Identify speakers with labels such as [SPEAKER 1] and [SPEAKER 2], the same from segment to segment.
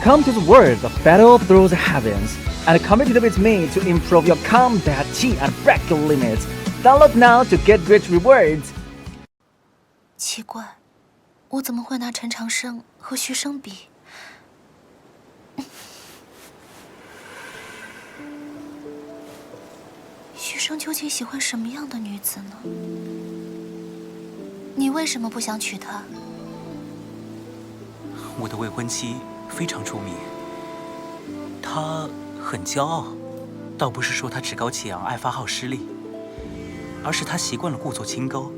[SPEAKER 1] Come to the world of battle through the heavens, and competitive is made to improve your combat chi and break your limits. Download now to get great rewards.
[SPEAKER 2] 奇怪，我怎么会拿陈长生和徐生比？徐生究竟喜欢什么样的女子呢？你为什么不想娶她？
[SPEAKER 3] 我的未婚妻非常出名，她很骄傲，倒不是说她趾高气扬、爱发号施令，而是她习惯了故作清高，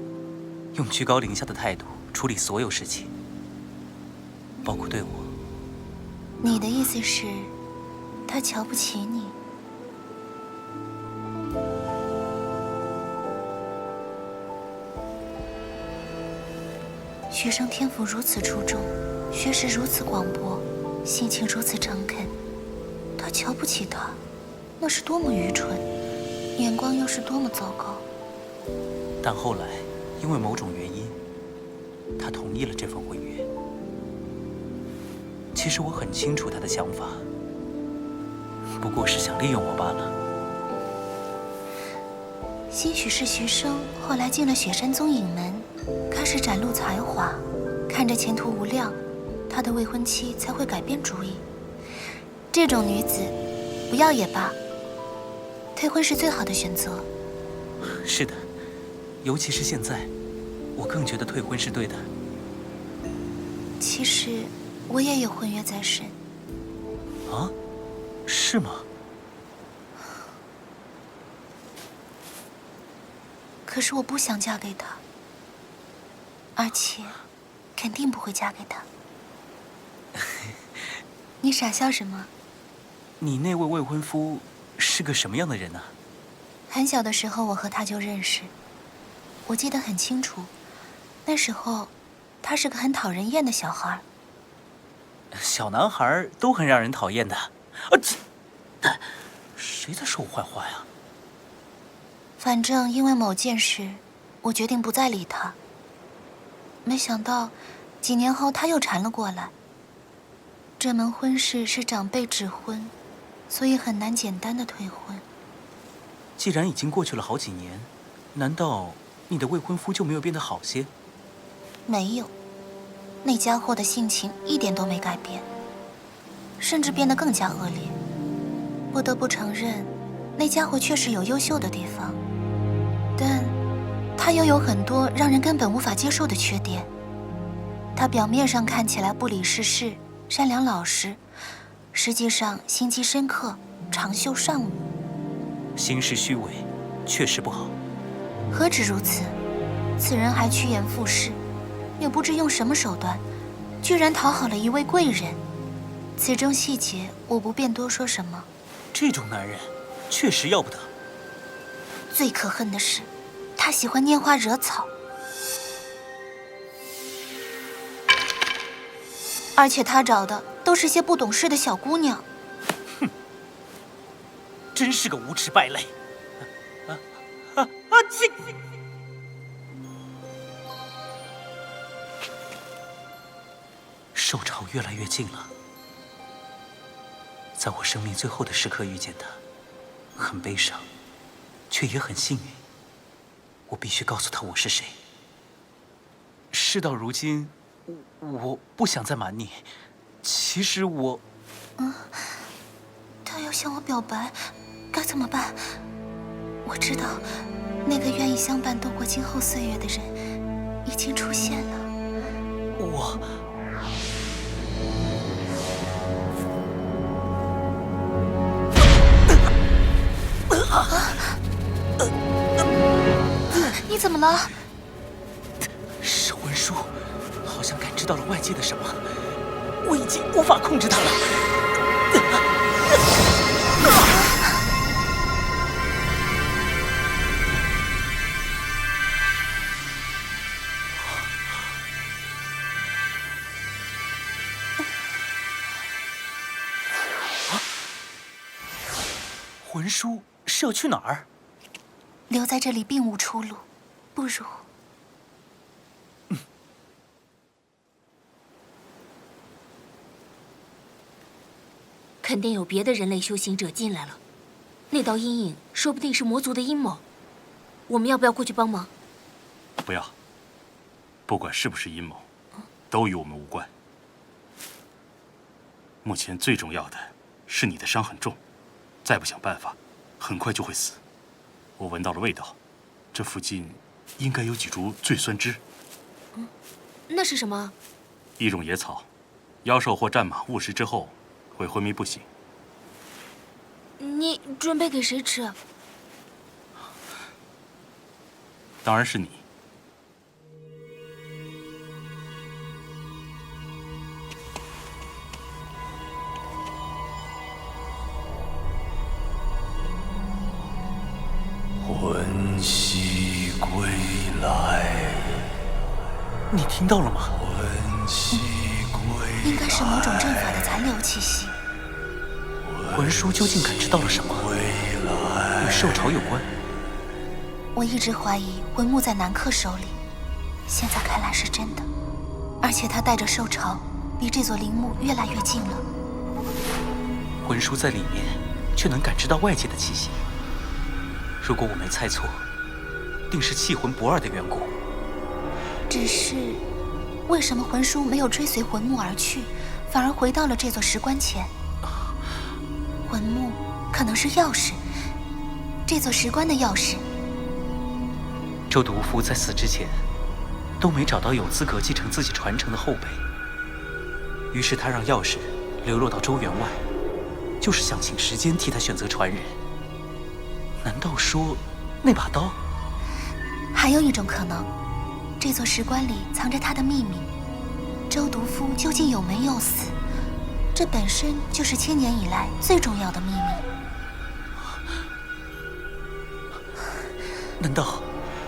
[SPEAKER 3] 用居高临下的态度处理所有事情，包括对我。
[SPEAKER 2] 你的意思是，她瞧不起你？学生天赋如此出众，学识如此广博，性情如此诚恳，他瞧不起他，那是多么愚蠢，眼光又是多么糟糕。
[SPEAKER 3] 但后来，因为某种原因，他同意了这份婚约。其实我很清楚他的想法，不过是想利用我罢了。
[SPEAKER 2] 兴许是徐生后来进了雪山宗影门，开始展露才华，看着前途无量，他的未婚妻才会改变主意。这种女子，不要也罢，退婚是最好的选择。
[SPEAKER 3] 是的，尤其是现在，我更觉得退婚是对的。
[SPEAKER 2] 其实，我也有婚约在身。
[SPEAKER 3] 啊？是吗？
[SPEAKER 2] 可是我不想嫁给他，而且肯定不会嫁给他。你傻笑什么？
[SPEAKER 3] 你那位未婚夫是个什么样的人呢？
[SPEAKER 2] 很小的时候我和他就认识，我记得很清楚。那时候，他是个很讨人厌的小孩。
[SPEAKER 3] 小男孩都很让人讨厌的。谁在说我坏话呀？
[SPEAKER 2] 反正因为某件事，我决定不再理他。没想到，几年后他又缠了过来。这门婚事是长辈指婚，所以很难简单的退婚。
[SPEAKER 3] 既然已经过去了好几年，难道你的未婚夫就没有变得好些？
[SPEAKER 2] 没有，那家伙的性情一点都没改变，甚至变得更加恶劣。不得不承认，那家伙确实有优秀的地方，但他又有很多让人根本无法接受的缺点。他表面上看起来不理世事、善良老实，实际上心机深刻、长袖善舞。
[SPEAKER 3] 行事虚伪，确实不好。
[SPEAKER 2] 何止如此，此人还趋炎附势，也不知用什么手段，居然讨好了一位贵人。此中细节，我不便多说什么。
[SPEAKER 3] 这种男人，确实要不得。
[SPEAKER 2] 最可恨的是，他喜欢拈花惹草，而且他找的都是些不懂事的小姑娘。
[SPEAKER 3] 真是个无耻败类！寿潮越来越近了，在我生命最后的时刻遇见他，很悲伤，却也很幸运。我必须告诉他我是谁。事到如今，我不想再瞒你。其实我……
[SPEAKER 2] 他要向我表白，该怎么办？我知道，那个愿意相伴度过今后岁月的人，已经出现了。你怎么了？
[SPEAKER 3] 是文书，好像感知到了外界的什么，我已经无法控制它了。文书是要去哪儿？
[SPEAKER 2] 留在这里并无出路，不如……
[SPEAKER 4] 肯定有别的人类修行者进来了。那道阴影说不定是魔族的阴谋。我们要不要过去帮忙？
[SPEAKER 5] 不要。不管是不是阴谋，都与我们无关。目前最重要的是你的伤很重，再不想办法，很快就会死。我闻到了味道，这附近应该有几株醉酸枝。
[SPEAKER 4] 那是什么？
[SPEAKER 5] 一种野草，妖兽或战马误食之后会昏迷不醒。
[SPEAKER 4] 你准备给谁吃？
[SPEAKER 5] 当然是你。
[SPEAKER 6] 魂兮归来，
[SPEAKER 3] 你听到了吗？
[SPEAKER 6] 魂兮归
[SPEAKER 2] 应该是某种阵法的残留气息。
[SPEAKER 3] 魂叔究竟感知到了什么？与兽潮有关？
[SPEAKER 2] 我一直怀疑魂木在南柯手里，现在看来是真的。而且他带着兽潮，离这座陵墓越来越近了。
[SPEAKER 3] 魂叔在里面，却能感知到外界的气息。如果我没猜错，定是气魂不二的缘故。
[SPEAKER 2] 只是，为什么魂叔没有追随魂木而去，反而回到了这座石棺前？魂木可能是钥匙，这座石棺的钥匙。
[SPEAKER 3] 周毒夫在死之前，都没找到有资格继承自己传承的后辈，于是他让钥匙流落到周员外，就是想请时间替他选择传人。难道说那把刀？
[SPEAKER 2] 还有一种可能，这座石棺里藏着他的秘密。周毒夫究竟有没有死？这本身就是千年以来最重要的秘密。
[SPEAKER 3] 难道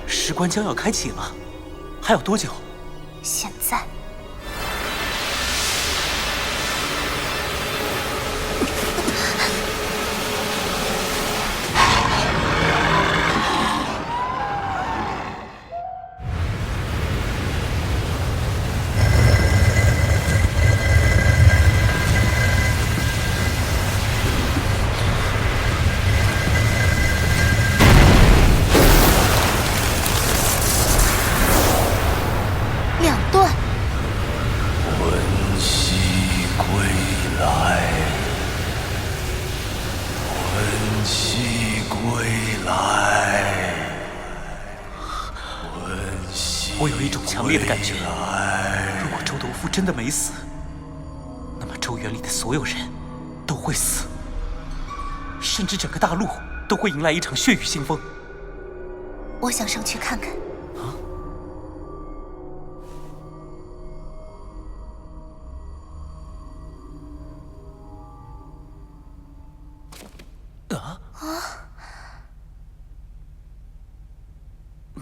[SPEAKER 3] 石棺将要开启了？还有多久？
[SPEAKER 2] 现在。
[SPEAKER 3] 我有一种强烈的感觉，如果周毒夫真的没死，那么周园里的所有人都会死，甚至整个大陆都会迎来一场血雨腥风。
[SPEAKER 2] 我想上去看看。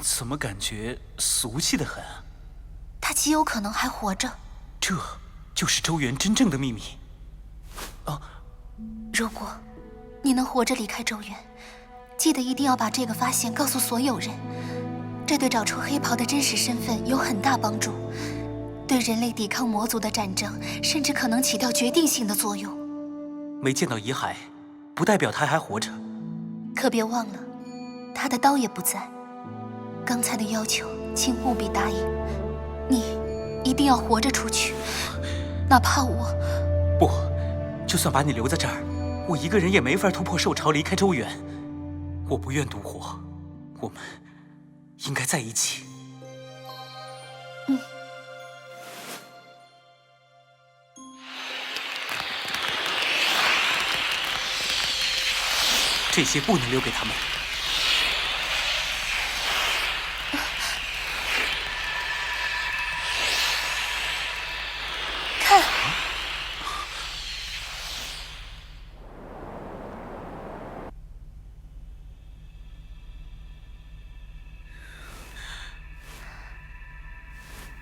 [SPEAKER 3] 怎么感觉俗气得很？
[SPEAKER 2] 他极有可能还活着。
[SPEAKER 3] 这就是周园真正的秘密。
[SPEAKER 2] 如果你能活着离开周园，记得一定要把这个发现告诉所有人，这对找出黑袍的真实身份有很大帮助，对人类抵抗魔族的战争，甚至可能起到决定性的作用。
[SPEAKER 3] 没见到遗骸，不代表他还活着。
[SPEAKER 2] 可别忘了，他的刀也不在。刚才的要求，请务必答应。你一定要活着出去，哪怕我……
[SPEAKER 3] 不，就算把你留在这儿，我一个人也没法突破兽潮，离开周园。我不愿独活，我们应该在一起。这些不能留给他们。
[SPEAKER 2] 看，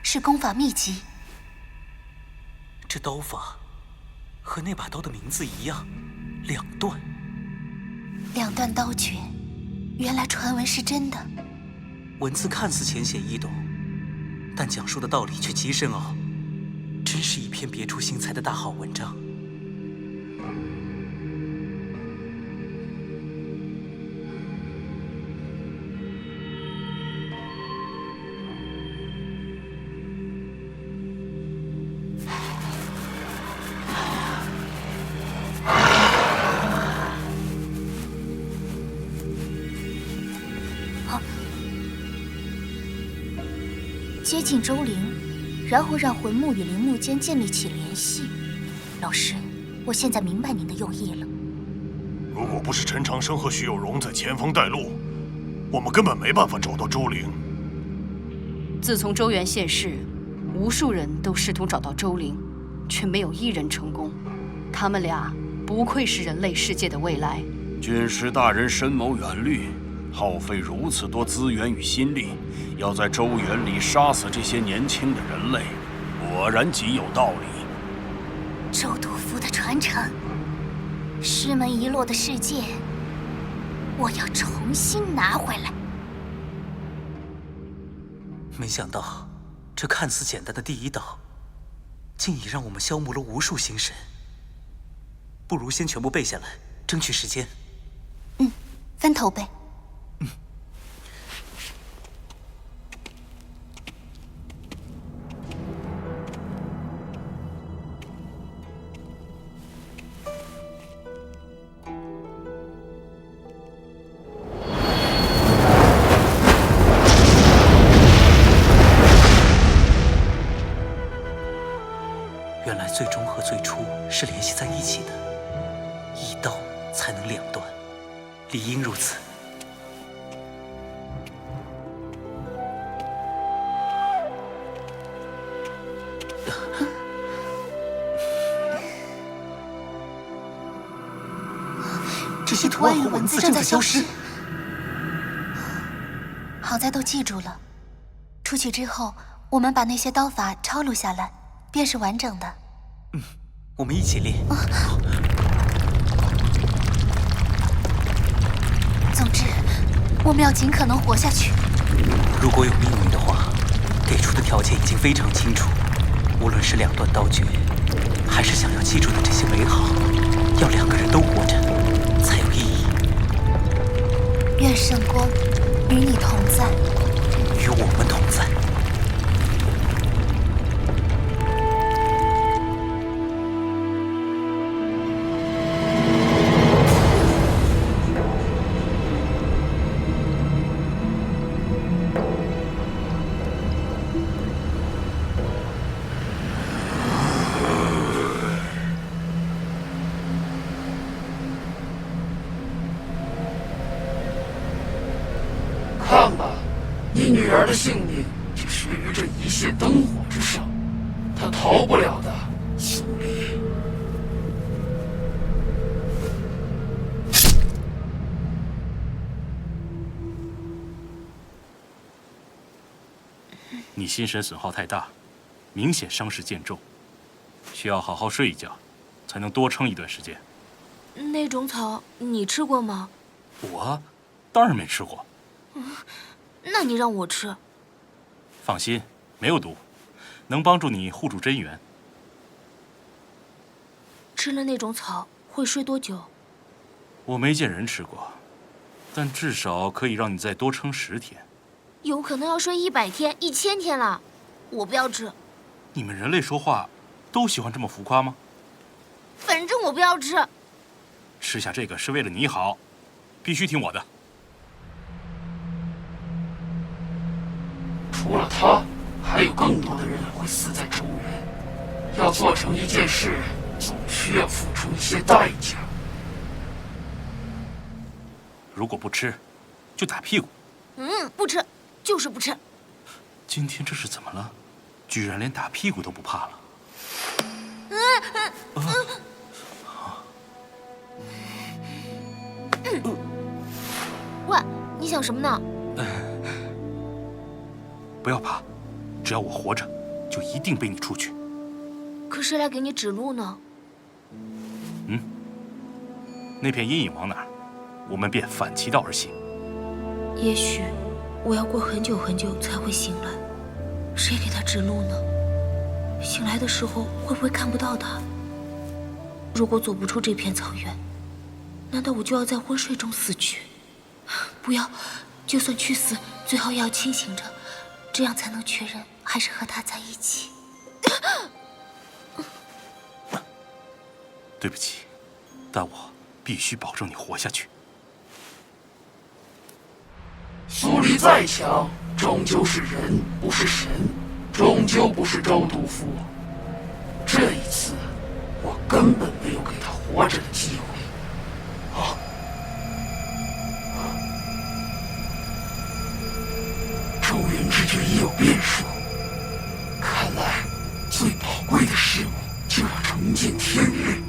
[SPEAKER 2] 是功法秘籍。
[SPEAKER 3] 这刀法和那把刀的名字一样，两段。
[SPEAKER 2] 两段刀诀，原来传闻是真的。
[SPEAKER 3] 文字看似浅显易懂，但讲述的道理却极深奥，真是一篇别出心裁的大好文章。
[SPEAKER 2] 接近周灵，然后让魂木与灵木间建立起联系。老师，我现在明白您的用意了。
[SPEAKER 6] 如果不是陈长生和徐有容在前方带路，我们根本没办法找到周灵。
[SPEAKER 7] 自从周原现世，无数人都试图找到周灵，却没有一人成功。他们俩不愧是人类世界的未来。
[SPEAKER 8] 军师大人深谋远虑，耗费如此多资源与心力，要在周原里杀死这些年轻的人类，果然极有道理。
[SPEAKER 2] 周督府的传承，师门遗落的世界，我要重新拿回来。
[SPEAKER 3] 没想到，这看似简单的第一道，竟已让我们消磨了无数心神。不如先全部背下来，争取时间。
[SPEAKER 2] 分头背。
[SPEAKER 3] 原来最终和最初是联系在一起的，一刀才能两断，理应如此。这些图案和文字正在消失。
[SPEAKER 2] 好在都记住了。出去之后，我们把那些刀法抄录下来，便是完整的。
[SPEAKER 3] 我们一起练。
[SPEAKER 2] 总之，我们要尽可能活下去。
[SPEAKER 3] 如果有命运的话，给出的条件已经非常清楚。无论是两段刀诀，还是想要记住的这些美好，要两个人都活着，才有意义。
[SPEAKER 2] 愿圣光与你同在，
[SPEAKER 3] 与我们同在。
[SPEAKER 9] 看吧，你女儿的性命只悬于这一线灯火之上，她逃不了的，苏黎。
[SPEAKER 5] 你心神损耗太大，明显伤势渐重，需要好好睡一觉，才能多撑一段时间。
[SPEAKER 4] 那种草你吃过吗？
[SPEAKER 5] 我当然没吃过。
[SPEAKER 4] 那你让我吃。
[SPEAKER 5] 放心，没有毒，能帮助你护住真元。
[SPEAKER 4] 吃了那种草会睡多久？
[SPEAKER 5] 我没见人吃过，但至少可以让你再多撑10天。
[SPEAKER 4] 有可能要睡100天、1000天了。我不要吃。
[SPEAKER 5] 你们人类说话都喜欢这么浮夸吗？
[SPEAKER 4] 反正我不要吃。
[SPEAKER 5] 吃下这个是为了你好，必须听我的。
[SPEAKER 9] 除了他，还有更多的人会死在周原。要做成一件事，总需要付出一些代价。
[SPEAKER 5] 如果不吃，就打屁股。
[SPEAKER 4] 不吃，就是不吃。
[SPEAKER 5] 今天这是怎么了？居然连打屁股都不怕了。
[SPEAKER 4] 喂，你想什么呢？
[SPEAKER 5] 不要怕，只要我活着，就一定背你出去。
[SPEAKER 4] 可谁来给你指路呢？
[SPEAKER 5] 那片阴影往哪儿，我们便反其道而行。
[SPEAKER 4] 也许我要过很久很久才会醒来，谁给他指路呢？醒来的时候会不会看不到他？如果走不出这片草原，难道我就要在昏睡中死去？不要，就算去死，最好也要清醒着，这样才能确认还是和他在一起。
[SPEAKER 5] 对不起，但我必须保证你活下去。
[SPEAKER 9] 苏黎再强，终究是人，不是神，终究不是周督府。这一次，我根本没有给他活着的机会。周元之举已有变数，看来最宝贵的事物就要重见天日。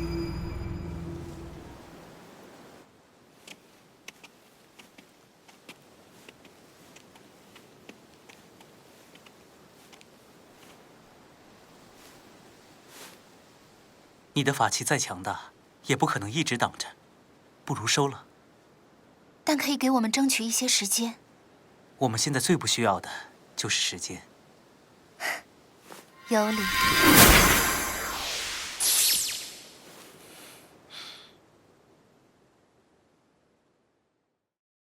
[SPEAKER 3] 你的法器再强大，也不可能一直挡着，不如收了。
[SPEAKER 2] 但可以给我们争取一些时间。
[SPEAKER 3] 我们现在最不需要的就是时间。
[SPEAKER 2] 有理。